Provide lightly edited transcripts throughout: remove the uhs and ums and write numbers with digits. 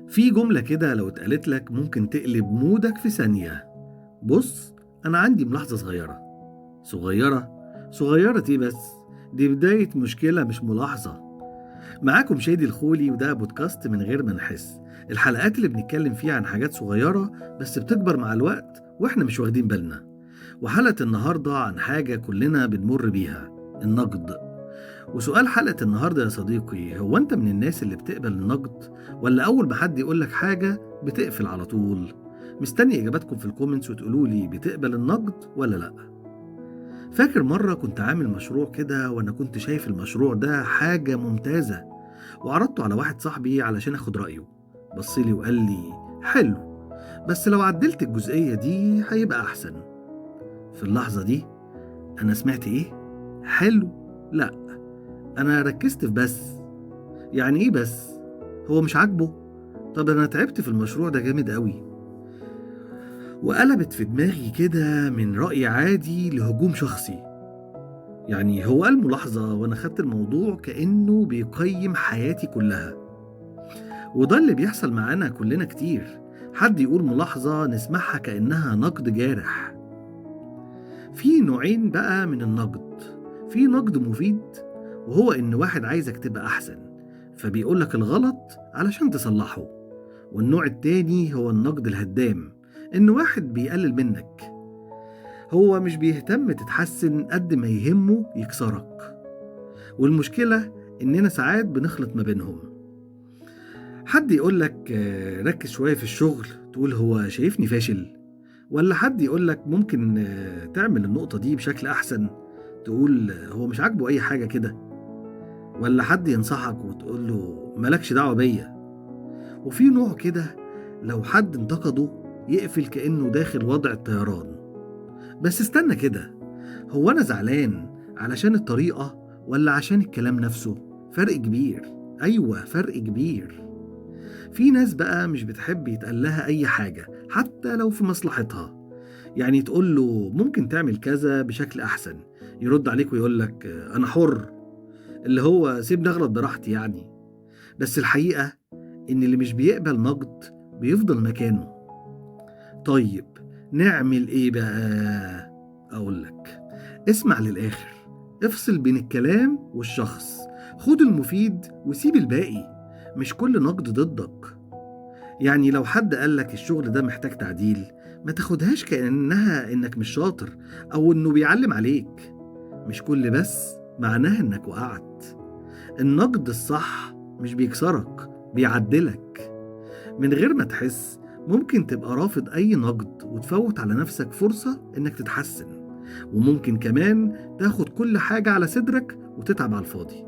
في جملة كده لو اتقالت لك ممكن تقلب مودك في ثانية. بص، أنا عندي ملاحظة صغيرة. صغيرة؟ صغيرة إيه بس؟ دي بداية مشكلة مش ملاحظة. معاكم شادي الخولي، وده بودكاست من غير ما نحس. الحلقات اللي بنتكلم فيها عن حاجات صغيرة بس بتكبر مع الوقت وإحنا مش واخدين بالنا. وحلقة النهاردة عن حاجة كلنا بنمر بيها: النقد. وسؤال حلقة النهاردة يا صديقي، هو أنت من الناس اللي بتقبل النقد، ولا أول ما حد يقولك حاجة بتقفل على طول؟ مستني إجاباتكم في الكومنتس وتقولولي بتقبل النقد ولا لأ. فاكر مرة كنت عامل مشروع كده، وأنا كنت شايف المشروع ده حاجة ممتازة، وعرضته على واحد صاحبي علشان أخد رأيه. بصلي وقال لي: حلو، بس لو عدلت الجزئية دي هيبقى أحسن. في اللحظة دي أنا سمعت إيه؟ حلو؟ لأ، أنا ركزت في بس. يعني إيه بس؟ هو مش عاجبه؟ طب أنا تعبت في المشروع ده جامد قوي. وقلبت في دماغي كده من رأي عادي لهجوم شخصي. يعني هو قال ملاحظة وأنا خدت الموضوع كأنه بيقيم حياتي كلها. وده اللي بيحصل معانا كلنا كتير. حد يقول ملاحظة نسمعها كأنها نقد جارح. في نوعين بقى من النقد. في نقد مفيد، وهو إن واحد عايزك تبقى أحسن فبيقولك الغلط علشان تصلحه. والنوع التاني هو النقد الهدام، إن واحد بيقلل منك، هو مش بيهتم تتحسن قد ما يهمه يكسرك. والمشكلة إننا ساعات بنخلط ما بينهم. حد يقولك ركز شوية في الشغل، تقول هو شايفني فاشل. ولا حد يقولك ممكن تعمل النقطة دي بشكل أحسن، تقول هو مش عاجبه أي حاجة كده. ولا حد ينصحك وتقول له مالكش دعوة بيا. وفي نوع كده لو حد انتقده يقفل كأنه داخل وضع الطيران. بس استنى كده، هو أنا زعلان علشان الطريقة ولا عشان الكلام نفسه؟ فرق كبير. أيوة، فرق كبير. في ناس بقى مش بتحب يتقال لها أي حاجة حتى لو في مصلحتها. يعني تقول له ممكن تعمل كذا بشكل أحسن، يرد عليك ويقولك أنا حر، اللي هو سيبني أغلط براحتي يعني. بس الحقيقة إن اللي مش بيقبل نقد بيفضل مكانه. طيب، نعمل إيه بقى؟ أقولك: اسمع للآخر، افصل بين الكلام والشخص، خد المفيد وسيب الباقي. مش كل نقد ضدك. يعني لو حد قالك الشغل ده محتاج تعديل، ما تاخدهاش كأنها إنك مش شاطر أو إنه بيعلم عليك. مش كل بس معناها إنك وقعت. النقد الصح مش بيكسرك، بيعدلك. من غير ما تحس ممكن تبقى رافض أي نقد وتفوت على نفسك فرصة إنك تتحسن. وممكن كمان تاخد كل حاجة على صدرك وتتعب على الفاضي.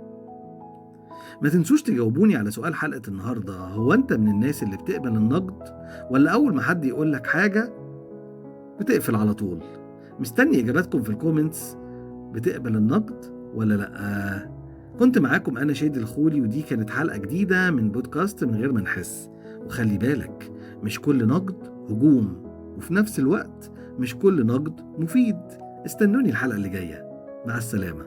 ما تنسوش تجاوبوني على سؤال حلقة النهاردة: هو أنت من الناس اللي بتقبل النقد، ولا أول ما حد يقولك حاجة بتقفل على طول؟ مستني إجاباتكم في الكومنتس. بتقبل النقد ولا لأ؟ كنت معاكم أنا شادي الخولي، ودي كانت حلقة جديدة من بودكاست من غير ما نحس. وخلي بالك، مش كل نقد هجوم، وفي نفس الوقت مش كل نقد مفيد. استنوني الحلقة اللي جاية. مع السلامة.